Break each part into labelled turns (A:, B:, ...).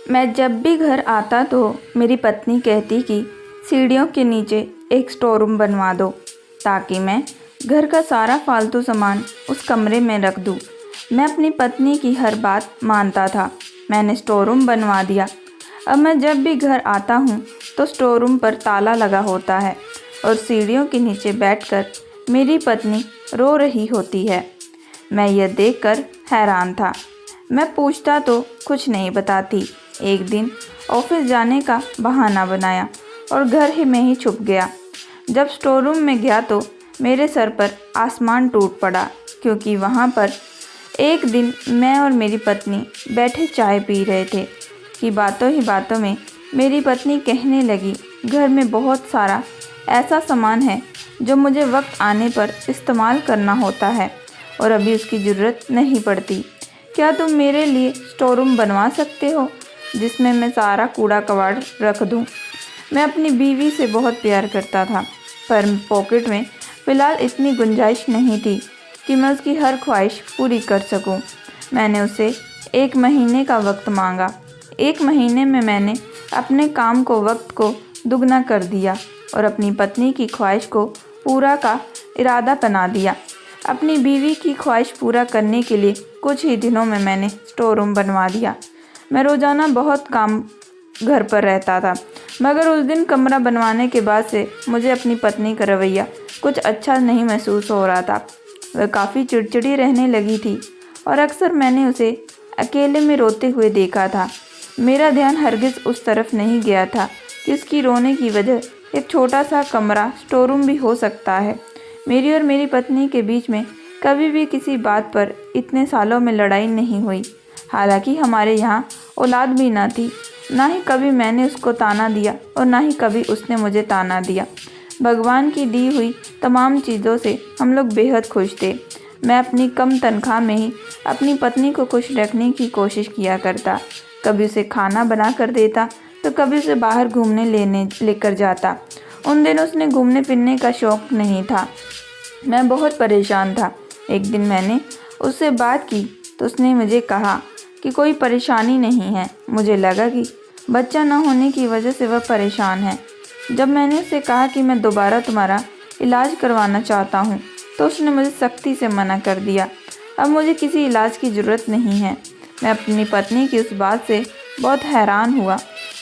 A: मैं जब भी घर आता तो मेरी पत्नी कहती कि सीढ़ियों के नीचे एक स्टोर रूम बनवा दो ताकि मैं घर का सारा फालतू सामान उस कमरे में रख दूँ। मैं अपनी पत्नी की हर बात मानता था। मैंने स्टोर रूम बनवा दिया। अब मैं जब भी घर आता हूँ तो स्टोर रूम पर ताला लगा होता है और सीढ़ियों के नीचे बैठकर मेरी पत्नी रो रही होती है। मैं यह देखकर हैरान था। मैं पूछता तो कुछ नहीं बताती। एक दिन ऑफिस जाने का बहाना बनाया और घर ही में ही छुप गया। जब स्टोर रूम में गया तो मेरे सर पर आसमान टूट पड़ा, क्योंकि वहाँ पर एक दिन मैं और मेरी पत्नी बैठे चाय पी रहे थे कि बातों ही बातों में मेरी पत्नी कहने लगी, घर में बहुत सारा ऐसा सामान है जो मुझे वक्त आने पर इस्तेमाल करना होता है और अभी उसकी ज़रूरत नहीं पड़ती। क्या तुम मेरे लिए स्टोर रूम बनवा सकते हो जिसमें मैं सारा कूड़ा कबाड़ रख दूं? मैं अपनी बीवी से बहुत प्यार करता था, पर पॉकेट में फ़िलहाल इतनी गुंजाइश नहीं थी कि मैं उसकी हर ख्वाहिश पूरी कर सकूं। मैंने उससे 1 महीने का वक्त मांगा। 1 महीने में मैंने अपने काम को वक्त को दुगना कर दिया और अपनी पत्नी की ख्वाहिश को पूरा का इरादा बना दिया। अपनी बीवी की ख्वाहिश पूरा करने के लिए कुछ ही दिनों में मैंने स्टोर रूम बनवा दिया। मैं रोज़ाना बहुत काम घर पर रहता था, मगर उस दिन कमरा बनवाने के बाद से मुझे अपनी पत्नी का रवैया कुछ अच्छा नहीं महसूस हो रहा था। वह काफ़ी चिड़चिड़ी रहने लगी थी और अक्सर मैंने उसे अकेले में रोते हुए देखा था। मेरा ध्यान हरगिज़ उस तरफ नहीं गया था कि उसकी रोने की वजह एक छोटा सा कमरा स्टोर रूम भी हो सकता है। मेरी और मेरी पत्नी के बीच में कभी भी किसी बात पर इतने सालों में लड़ाई नहीं हुई। हालांकि हमारे यहाँ औलाद भी ना थी। ना ही कभी मैंने उसको ताना दिया और ना ही कभी उसने मुझे ताना दिया। भगवान की दी हुई तमाम चीज़ों से हम लोग बेहद खुश थे। मैं अपनी कम तनख्वाह में ही अपनी पत्नी को खुश रखने की कोशिश किया करता। कभी उसे खाना बना कर देता तो कभी उसे बाहर घूमने लेकर जाता। उन दिनों उसने घूमने फिरने का शौक़ नहीं था। मैं बहुत परेशान था। एक दिन मैंने उससे बात की तो उसने मुझे कहा कि कोई परेशानी नहीं है। मुझे लगा कि बच्चा न होने की वजह से वह परेशान है। जब मैंने उससे कहा कि मैं दोबारा तुम्हारा इलाज करवाना चाहता हूँ तो उसने मुझे सख्ती से मना कर दिया। अब मुझे किसी इलाज की ज़रूरत नहीं है। मैं अपनी पत्नी की उस बात से बहुत हैरान हुआ।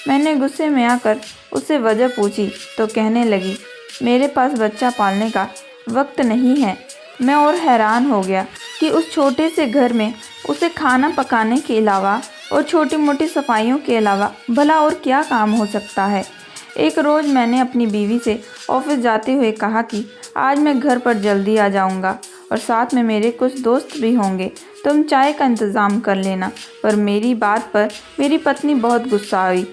A: मैंने गुस्से में आकर उससे वजह पूछी तो कहने लगी, मेरे पास बच्चा पालने का वक्त नहीं है। मैं और हैरान हो गया कि उस छोटे से घर में उसे खाना पकाने के अलावा और छोटी मोटी सफाइयों के अलावा भला और क्या काम हो सकता है। एक रोज़ मैंने अपनी बीवी से ऑफिस जाते हुए कहा कि आज मैं घर पर जल्दी आ जाऊंगा और साथ में मेरे कुछ दोस्त भी होंगे, तुम चाय का इंतज़ाम कर लेना। पर मेरी बात पर मेरी पत्नी बहुत गुस्सा हुई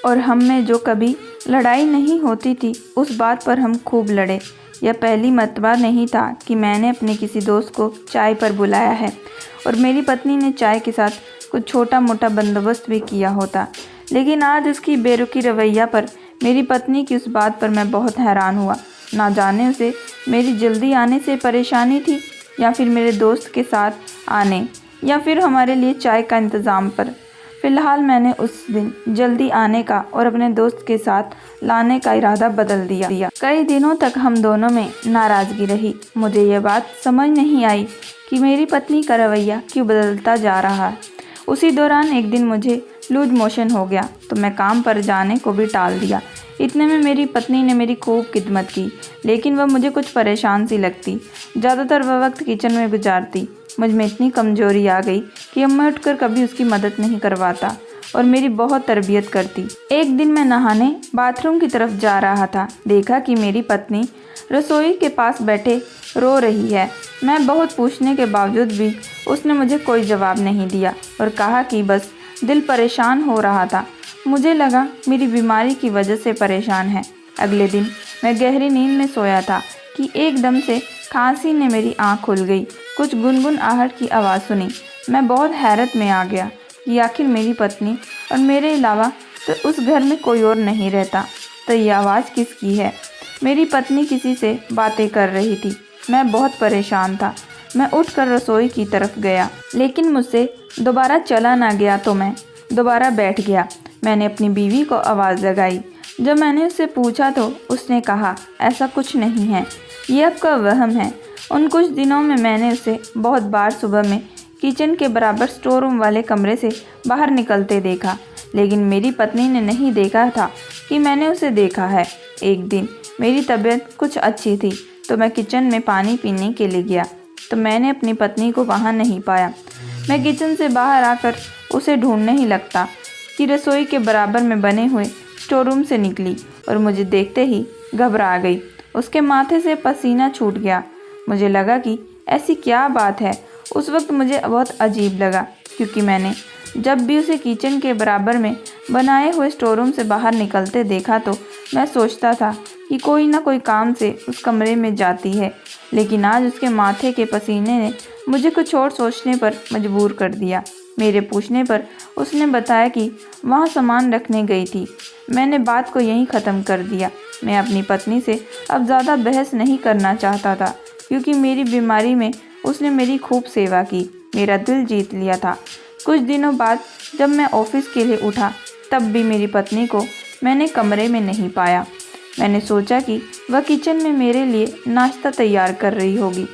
A: और हम में जो कभी लड़ाई नहीं होती थी उस बात पर हम खूब लड़े। यह पहली मर्तबा नहीं था कि मैंने अपने किसी दोस्त को चाय पर बुलाया है और मेरी पत्नी ने चाय के साथ कुछ छोटा मोटा बंदोबस्त भी किया होता। लेकिन आज उसकी बेरुखी रवैया पर मेरी पत्नी की उस बात पर मैं बहुत हैरान हुआ। ना जाने उसे मेरी जल्दी आने से परेशानी थी या फिर मेरे दोस्त के साथ आने या फिर हमारे लिए चाय का इंतज़ाम पर। फ़िलहाल मैंने उस दिन जल्दी आने का और अपने दोस्त के साथ लाने का इरादा बदल दिया। कई दिनों तक हम दोनों में नाराज़गी रही। मुझे ये बात समझ नहीं आई कि मेरी पत्नी का रवैया क्यों बदलता जा रहा है। उसी दौरान एक दिन मुझे लूज मोशन हो गया तो मैं काम पर जाने को भी टाल दिया। इतने में मेरी पत्नी ने मेरी खूब खिदमत की, लेकिन वह मुझे कुछ परेशान सी लगती। ज़्यादातर वह वक्त किचन में गुजारती। मुझ में इतनी कमज़ोरी आ गई कि अब मैं उठकर कभी उसकी मदद नहीं करवाता और मेरी बहुत तरबियत करती। एक दिन मैं नहाने बाथरूम की तरफ जा रहा था। देखा कि मेरी पत्नी रसोई के पास बैठे रो रही है। मैं बहुत पूछने के बावजूद भी उसने मुझे कोई जवाब नहीं दिया और कहा कि बस दिल परेशान हो रहा था। मुझे लगा मेरी बीमारी की वजह से परेशान है। अगले दिन मैं गहरी नींद में सोया था कि एकदम से खांसी ने मेरी आँख खुल गई। कुछ गुनगुन आहट की आवाज़ सुनी। मैं बहुत हैरत में आ गया कि आखिर मेरी पत्नी और मेरे अलावा तो उस घर में कोई और नहीं रहता। तो ये आवाज़ किसकी है? मेरी पत्नी किसी से बातें कर रही थी। मैं बहुत परेशान था। मैं उठकर रसोई की तरफ गया, लेकिन मुझसे दोबारा चला ना गया तो मैं दोबारा बैठ गया। मैंने अपनी बीवी को आवाज़ लगाई। जब मैंने उससे पूछा तो उसने कहा, ऐसा कुछ नहीं है, ये आपका वहम है। उन कुछ दिनों में मैंने उसे बहुत बार सुबह में किचन के बराबर स्टोर रूम वाले कमरे से बाहर निकलते देखा, लेकिन मेरी पत्नी ने नहीं देखा था कि मैंने उसे देखा है। एक दिन मेरी तबीयत कुछ अच्छी थी तो मैं किचन में पानी पीने के लिए गया तो मैंने अपनी पत्नी को वहाँ नहीं पाया। मैं किचन से बाहर आकर उसे ढूंढने ही लगता कि रसोई के बराबर में बने हुए स्टोर रूम से निकली और मुझे देखते ही घबरा गई। उसके माथे से पसीना छूट गया। मुझे लगा कि ऐसी क्या बात है। उस वक्त मुझे बहुत अजीब लगा क्योंकि मैंने जब भी उसे किचन के बराबर में बनाए हुए स्टोर रूम से बाहर निकलते देखा तो मैं सोचता था कि कोई ना कोई काम से उस कमरे में जाती है, लेकिन आज उसके माथे के पसीने ने मुझे कुछ और सोचने पर मजबूर कर दिया। मेरे पूछने पर उसने बताया कि वहाँ सामान रखने गई थी। मैंने बात को यहीं ख़त्म कर दिया। मैं अपनी पत्नी से अब ज़्यादा बहस नहीं करना चाहता था क्योंकि मेरी बीमारी में उसने मेरी खूब सेवा की, मेरा दिल जीत लिया था। कुछ दिनों बाद जब मैं ऑफिस के लिए उठा तब भी मेरी पत्नी को मैंने कमरे में नहीं पाया। मैंने सोचा कि वह किचन में मेरे लिए नाश्ता तैयार कर रही होगी।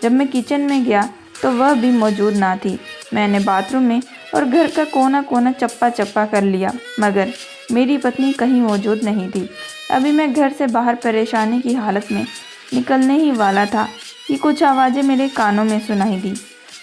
A: जब मैं किचन में गया तो वह भी मौजूद ना थी। मैंने बाथरूम में और घर का कोना कोना चप्पा चप्पा कर लिया मगर मेरी पत्नी कहीं मौजूद नहीं थी। अभी मैं घर से बाहर परेशानी की हालत में निकलने ही वाला था कि कुछ आवाज़ें मेरे कानों में सुनाई दी।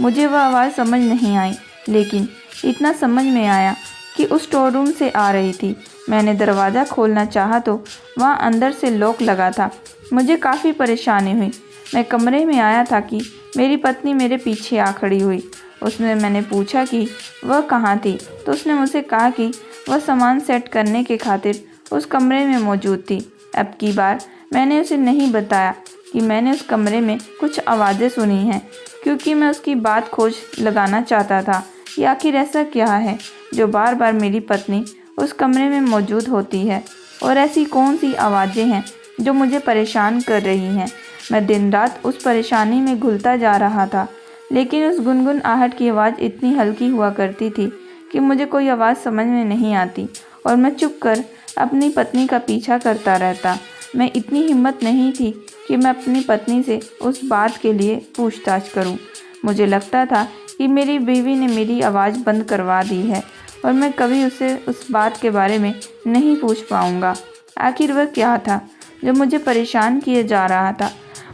A: मुझे वह आवाज़ समझ नहीं आई, लेकिन इतना समझ में आया कि उस स्टोर रूम से आ रही थी। मैंने दरवाज़ा खोलना चाहा तो वहाँ अंदर से लॉक लगा था। मुझे काफ़ी परेशानी हुई। मैं कमरे में आया था कि मेरी पत्नी मेरे पीछे आ खड़ी हुई। उसने मैंने पूछा कि वह कहाँ थी तो उसने मुझसे कहा कि वह सामान सेट करने के खातिर उस कमरे में मौजूद थी। अब की बार मैंने उसे नहीं बताया कि मैंने उस कमरे में कुछ आवाज़ें सुनी हैं क्योंकि मैं उसकी बात खोज लगाना चाहता था कि आखिर ऐसा क्या है जो बार बार मेरी पत्नी उस कमरे में मौजूद होती है और ऐसी कौन सी आवाज़ें हैं जो मुझे परेशान कर रही हैं। मैं दिन रात उस परेशानी में घुलता जा रहा था, लेकिन उस गुनगुन आहट की आवाज़ इतनी हल्की हुआ करती थी कि मुझे कोई आवाज़ समझ में नहीं आती और मैं चुप कर अपनी पत्नी का पीछा करता रहता। मैं इतनी हिम्मत नहीं थी कि मैं अपनी पत्नी से उस बात के लिए पूछताछ करूं। मुझे लगता था कि मेरी बीवी ने मेरी आवाज़ बंद करवा दी है और मैं कभी उससे उस बात के बारे में नहीं पूछ पाऊंगा। आखिर वह क्या था जो मुझे परेशान किए जा रहा था।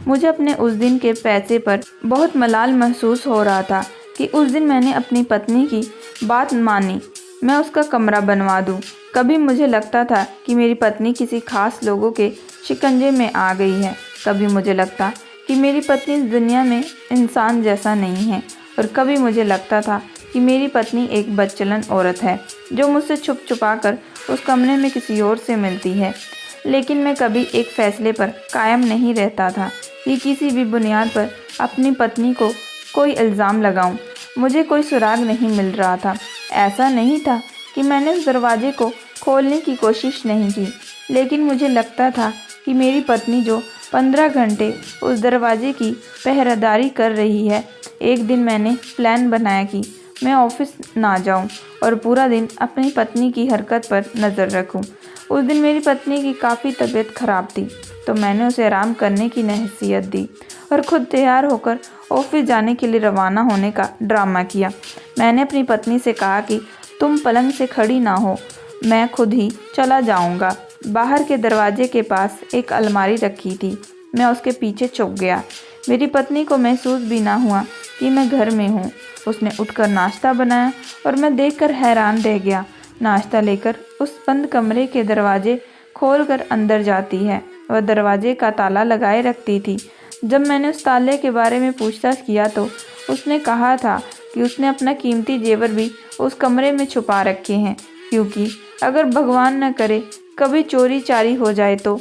A: मुझे अपने उस दिन के पैसे पर बहुत मलाल महसूस हो रहा था कि उस दिन मैंने अपनी पत्नी की बात मानी, मैं उसका कमरा बनवा दूं। कभी मुझे लगता था कि मेरी पत्नी किसी खास लोगों के शिकंजे में आ गई है, कभी मुझे लगता कि मेरी पत्नी इस दुनिया में इंसान जैसा नहीं है और कभी मुझे लगता था कि मेरी पत्नी एक बदचलन औरत है जो मुझसे छुप छुपा कर उस कमरे में किसी और से मिलती है। लेकिन मैं कभी एक फ़ैसले पर कायम नहीं रहता था कि किसी भी बुनियाद पर अपनी पत्नी को कोई इल्ज़ाम लगाऊं। मुझे कोई सुराग नहीं मिल रहा था। ऐसा नहीं था कि मैंने उस दरवाजे को खोलने की कोशिश नहीं की, लेकिन मुझे लगता था कि मेरी पत्नी जो 15 घंटे उस दरवाजे की पहरेदारी कर रही है। एक दिन मैंने प्लान बनाया कि मैं ऑफिस ना जाऊं और पूरा दिन अपनी पत्नी की हरकत पर नज़र रखूं। उस दिन मेरी पत्नी की काफ़ी तबीयत ख़राब थी तो मैंने उसे आराम करने की नसीहत दी और ख़ुद तैयार होकर ऑफिस जाने के लिए रवाना होने का ड्रामा किया। मैंने अपनी पत्नी से कहा कि तुम पलंग से खड़ी ना हो, मैं खुद ही चला जाऊंगा। बाहर के दरवाजे के पास एक अलमारी रखी थी, मैं उसके पीछे छुप गया। मेरी पत्नी को महसूस भी ना हुआ कि मैं घर में हूँ। उसने उठकर नाश्ता बनाया और मैं देखकर हैरान रह गया। नाश्ता लेकर उस बंद कमरे के दरवाजे खोलकर अंदर जाती है। वह दरवाजे का ताला लगाए रखती थी। जब मैंने उस ताले के बारे में पूछताछ किया तो उसने कहा था कि उसने अपना कीमती जेवर भी उस कमरे में छुपा रखे हैं क्योंकि अगर भगवान न करे कभी चोरी चारी हो जाए तो।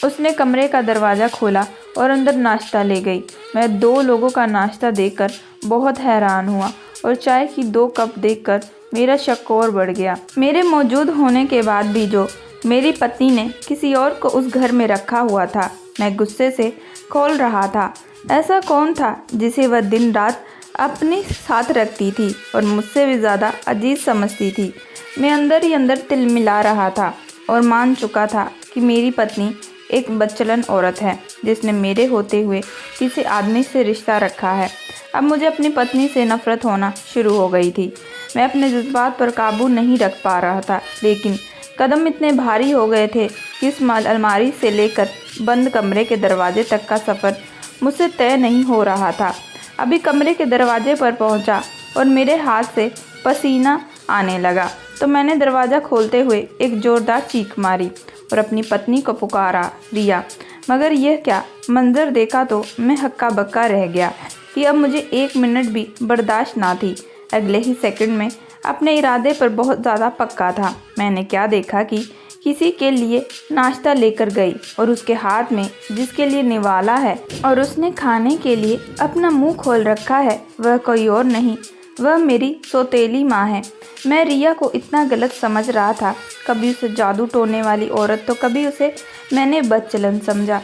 A: उसने कमरे का दरवाज़ा खोला और अंदर नाश्ता ले गई। मैं 2 लोगों का नाश्ता देखकर बहुत हैरान हुआ और चाय की 2 कप देखकर मेरा शक और बढ़ गया। मेरे मौजूद होने के बाद भी जो मेरी पत्नी ने किसी और को उस घर में रखा हुआ था, मैं गुस्से से खोल रहा था। ऐसा कौन था जिसे वह दिन रात अपने साथ रखती थी और मुझसे भी ज़्यादा अजीज समझती थी। मैं अंदर ही अंदर तिलमिला रहा था और मान चुका था कि मेरी पत्नी एक बदचलन औरत है जिसने मेरे होते हुए किसी आदमी से रिश्ता रखा है। अब मुझे अपनी पत्नी से नफरत होना शुरू हो गई थी। मैं अपने जज्बात पर काबू नहीं रख पा रहा था, लेकिन कदम इतने भारी हो गए थे कि इस अलमारी से लेकर बंद कमरे के दरवाजे तक का सफ़र मुझसे तय नहीं हो रहा था। अभी कमरे के दरवाजे पर पहुंचा और मेरे हाथ से पसीना आने लगा तो मैंने दरवाज़ा खोलते हुए एक ज़ोरदार चीख मारी और अपनी पत्नी को पुकारा, रिया। मगर यह क्या मंजर देखा तो मैं हक्का बक्का रह गया कि अब मुझे 1 मिनट भी बर्दाश्त ना थी। अगले ही सेकंड में अपने इरादे पर बहुत ज़्यादा पक्का था। मैंने क्या देखा कि किसी के लिए नाश्ता लेकर गई और उसके हाथ में जिसके लिए निवाला है और उसने खाने के लिए अपना मुंह खोल रखा है, वह कोई और नहीं, वह मेरी सौतेली माँ है। मैं रिया को इतना गलत समझ रहा था, कभी उसे जादू टोने वाली औरत तो कभी उसे मैंने बदचलन समझा।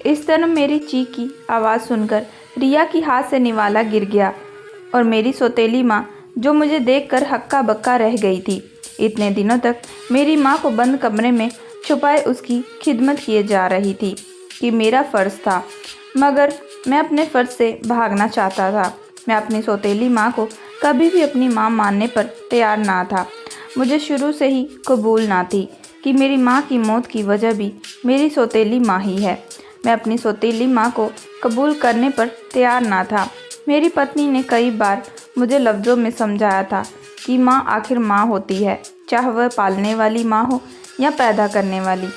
A: इस तरह मेरी चीख की आवाज़ सुनकर रिया की हाथ से निवाला गिर गया और मेरी सौतेली माँ जो मुझे देखकर हक्का बक्का रह गई थी। इतने दिनों तक मेरी माँ को बंद कमरे में छुपाए उसकी खिदमत किए जा रही थी कि मेरा फ़र्ज़ था, मगर मैं अपने फ़र्ज़ से भागना चाहता था। मैं अपनी सौतेली माँ को कभी भी अपनी माँ मानने पर तैयार ना था। मुझे शुरू से ही कबूल ना थी कि मेरी माँ की मौत की वजह भी मेरी सौतेली माँ ही है। मैं अपनी सौतेली माँ को कबूल करने पर तैयार ना था। मेरी पत्नी ने कई बार मुझे लफ्ज़ों में समझाया था कि माँ आखिर माँ होती है, चाहे वह पालने वाली माँ हो या पैदा करने वाली।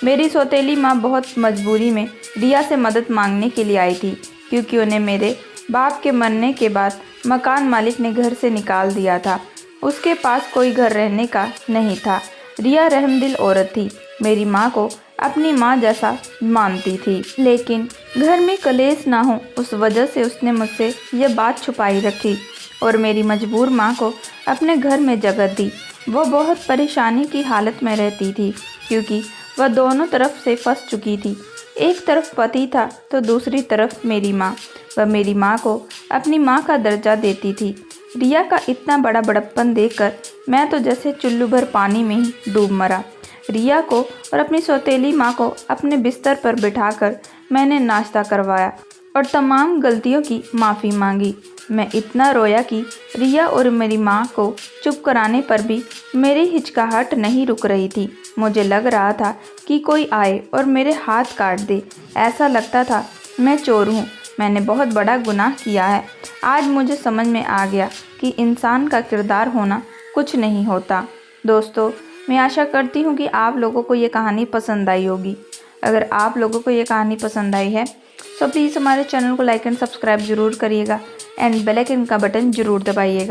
A: मेरी सौतेली माँ बहुत मजबूरी में रिया से मदद मांगने के लिए आई थी, क्योंकि उन्हें मेरे बाप के मरने के बाद मकान मालिक ने घर से निकाल दिया था। उसके पास कोई घर रहने का नहीं था। रिया रहमदिल औरत थी, मेरी माँ को अपनी माँ जैसा मानती थी, लेकिन घर में कलेश ना हो उस वजह से उसने मुझसे यह बात छुपाई रखी और मेरी मजबूर माँ को अपने घर में जगह दी। वो बहुत परेशानी की हालत में रहती थी, क्योंकि वह दोनों तरफ से फंस चुकी थी। एक तरफ पति था तो दूसरी तरफ मेरी माँ। वह मेरी माँ को अपनी माँ का दर्जा देती थी। रिया का इतना बड़ा बड़प्पन देखकर मैं तो जैसे चुल्लू भर पानी में ही डूब मरा। रिया को और अपनी सौतेली माँ को अपने बिस्तर पर बिठाकर मैंने नाश्ता करवाया और तमाम गलतियों की माफ़ी मांगी। मैं इतना रोया कि रिया और मेरी माँ को चुप कराने पर भी मेरी हिचकिचाहट नहीं रुक रही थी। मुझे लग रहा था कि कोई आए और मेरे हाथ काट दे। ऐसा लगता था मैं चोर हूँ, मैंने बहुत बड़ा गुनाह किया है। आज मुझे समझ में आ गया कि इंसान का किरदार होना कुछ नहीं होता। दोस्तों, मैं आशा करती हूँ कि आप लोगों को ये कहानी पसंद आई होगी। अगर आप लोगों को ये कहानी पसंद आई है तो प्लीज़ हमारे चैनल को लाइक एंड सब्सक्राइब ज़रूर करिएगा एंड बेल आइकन का बटन ज़रूर दबाइएगा।